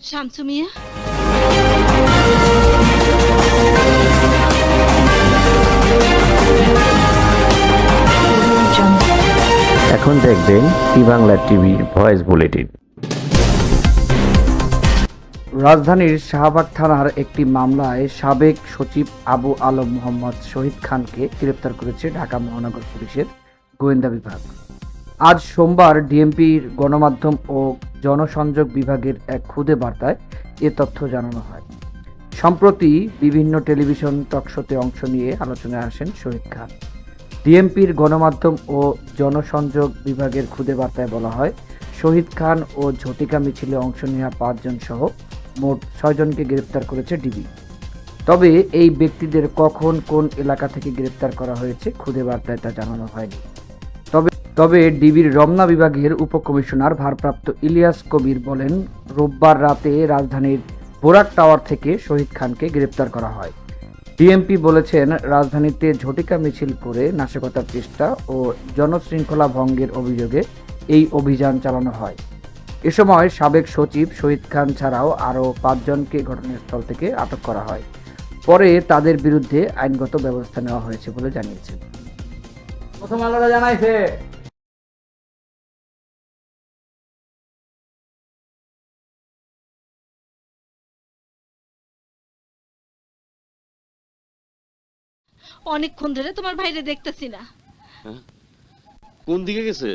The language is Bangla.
শামসু মিয়া, এখন দেখবেন ই বাংলা টিভির ভয়েস বুলেটিন। রাজধানীর শাহবাগ থানার একটি মামলায় সাবেক সচিব আবু আলম মোহাম্মদ শহীদ খানকে গ্রেপ্তার করেছে ঢাকা মহানগর পুলিশের গোয়েন্দা বিভাগ। আজ সোমবার ডিএমপির গণমাধ্যম ও জনসংযোগ বিভাগের এক খুদে বার্তায় এ তথ্য জানানো হয়। সম্প্রতি বিভিন্ন টেলিভিশন টকশোতে অংশ নিয়ে আলোচনায় আসেন শহীদ খান। ডিএমপির গণমাধ্যম ও জনসংযোগ বিভাগের খুদে বার্তায় বলা হয়, শহীদ খান ও ঝটিকা মিছিলে অংশ নেওয়া 5 জন সহ মোট 6 জনকে গ্রেপ্তার করেছে ডিবি। তবে এই ব্যক্তিদের কখন কোন এলাকা থেকে গ্রেপ্তার করা হয়েছে খুদে বার্তায় তা জানানো হয়নি। তবে ডিবির রমনা বিভাগের উপকমিশনার ভারপ্রাপ্ত ইলিয়াস কবির বলেন, রোববার রাতে রাজধানীর বোরাক টাওয়ার থেকে শহীদ খানকে গ্রেপ্তার করা হয়। ডিএমপি বলেছেন, রাজধানীতে ঝটিকা মিছিল করে নাশকতার চেষ্টা ও জনশৃঙ্খলা ভঙ্গের অভিযোগে এই অভিযান চালানো হয়। এ সময় সাবেক সচিব শহীদ খান ছাড়াও আরও 5 জনকে ঘটনাস্থল থেকে আটক করা হয়। পরে তাদের বিরুদ্ধে আইনগত ব্যবস্থা নেওয়া হয়েছে বলে জানিয়েছেন। প্রথম আলোরা জানাইছে অনেকক্ষণ ধরে তোমার ভাইরে দেখতেছি না। কোন দিকে গেছে?